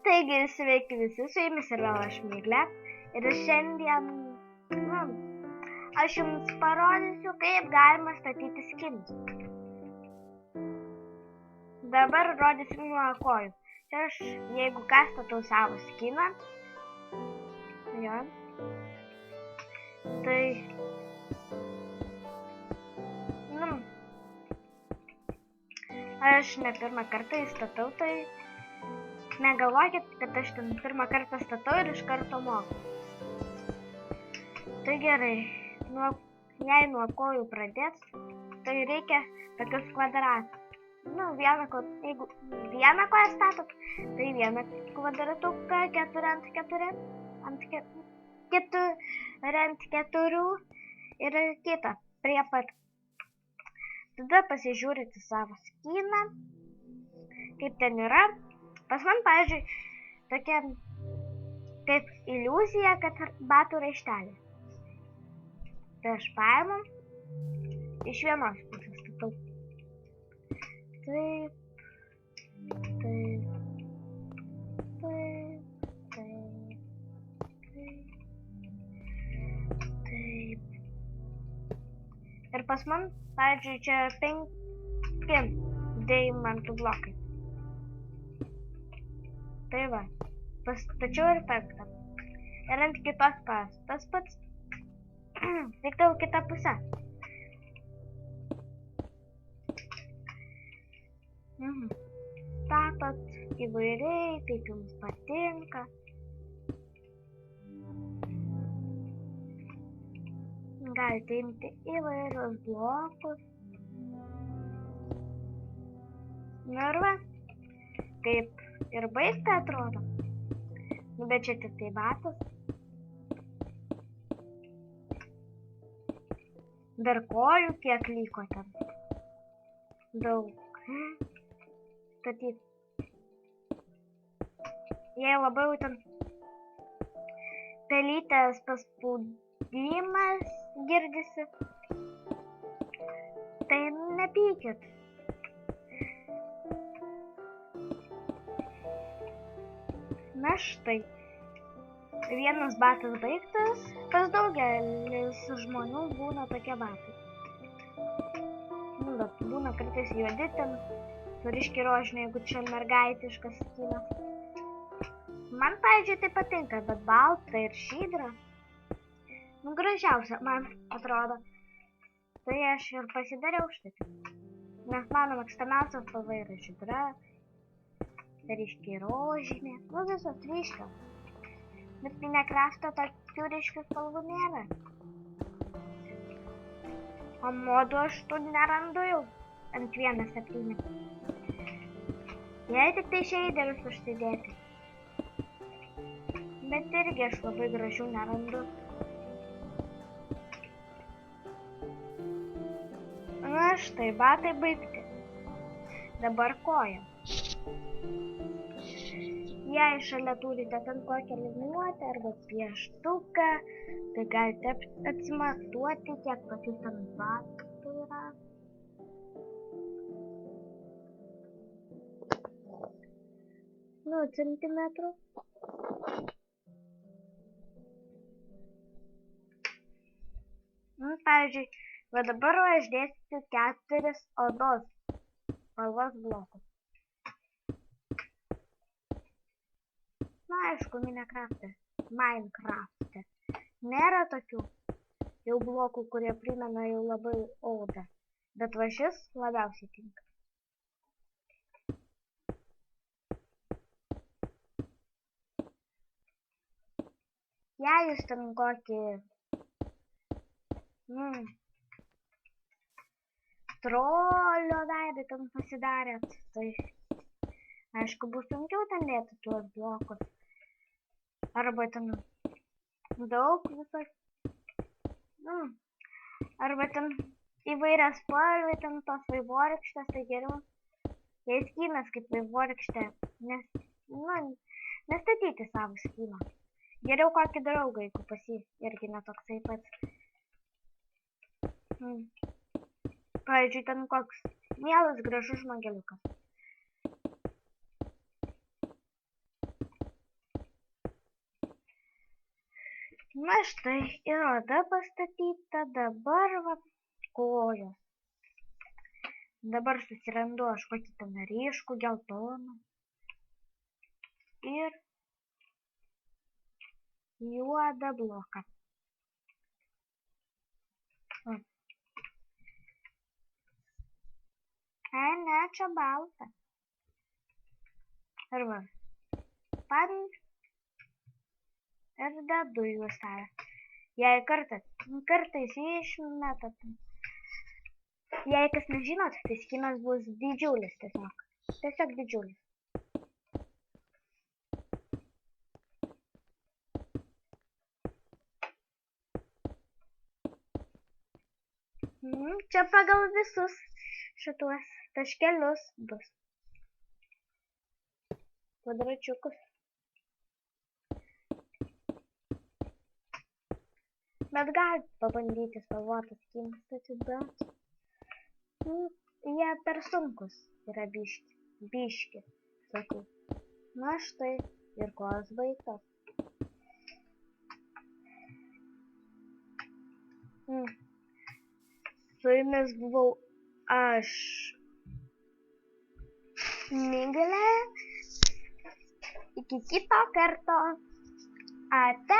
Taigi, sveiki visi, su jumis yra aš Miglė ir šiandien aš jums parodysiu, kaip galima statyti skinus. Dabar rodysiu nuo kojų. Čia aš, jeigu ką, statau savo skiną, tai aš ne pirmą kartą įstatau, tai negalvokit, kad aš ten pirmą kartą statau ir iš karto moku. Tai gerai, jei nuo kojų pradėt, tai reikia tokius kvadratus. Jeigu vieną koją statot, tai vieną kvadratuką 4 ant 4 ant 4 ir kitą prie pat. Tada pasižiūrite savo skiną, kaip ten yra. Pas man, pavyzdžiui, tokia kaip iliuzija, kad batų raištelė. Tai aš paimu iš vienos pusės statau. Taip. Ir pas man, pavyzdžiui, čia 5 deimantų blokai. Tai va, pastačiau ir 5. Ir ant kitos tas pats. Tik tau kitą pusę. Statot įvairiai, kaip jums patinka. Galite imti įvairius blokus. Ir va, kaip ir baigta atrodo. Bet čia tik tai batas. Dar kojų kiek liko ten. Daug. Statyt. Jei labai ten pelytės paspaudimas girdisi, tai nepykit. Na štai, vienas batas baigtas, pas daugelis žmonių būna tokie batai. Bet būna kartais juodi ten, turiški rožiniai, jeigu čia mergaitiškas skinas. Man, pavyzdžiui, tai patinka, bet balta ir šydra, gražiausia man atrodo. Tai aš ir pasidariau štai. Nes mano mėgstamiausia spalva yra šydra, ryškiai rožinė, visos ryškios. Bet Minecraft'o tokių ryškių spalvų nėra. O modų aš tų nerandu jau ant 1.7. Jei tik tai šeiderius užsidėti. Bet irgi aš labai gražių nerandu. Na štai, batai baigti. Dabar koja. Jei šalia turite ten kokią liniuotę arba pieštuką, tai galite atsimatuoti, kiek tokių ten batų yra. Centimetrų. Pavyzdžiui, va dabar aš dėsiu 4 odos spalvos blokus. Aišku, Minecraft'e nėra tokių jau blokų, kurie primena jau labai odą. Bet va šis labiausiai tinka. Jei jūs ten kokį trolio veidą ten pasidarėt, tai aišku, bus sunkiau ten dėti tuos blokus. Arba ten daug visos. Arba ten įvairias spalvai, ten tos vaivorykštės, tai geriau. Jei skinas kaip vaivorykštė, nestatyti savo skiną. Geriau kokį draugą, jeigu pas jį irgi netoksai pats. Pavyzdžiui, ten koks mielas gražus žmogeliukas. Na štai ir oda pastatyta, dabar va kojos. Dabar susirandu aš kokį ten ryškų geltoną. Ir juodą bloką. Ai, ne, čia balta. Arba padant ir dedu juostelę. Jei kartais išmetat. Jei kas nežinot, tai skinas bus didžiulis tiesiog. Tiesiog didžiulis. Čia pagal visus šituos taškelius bus. Kvadračiukus. Bet galit pabandyti spalvotas skinas, bet jie per sunkus yra biški, sakau. Na štai, ir kojos baigtos. Su jumis buvau aš, Miglė. Iki kito karto. Ate.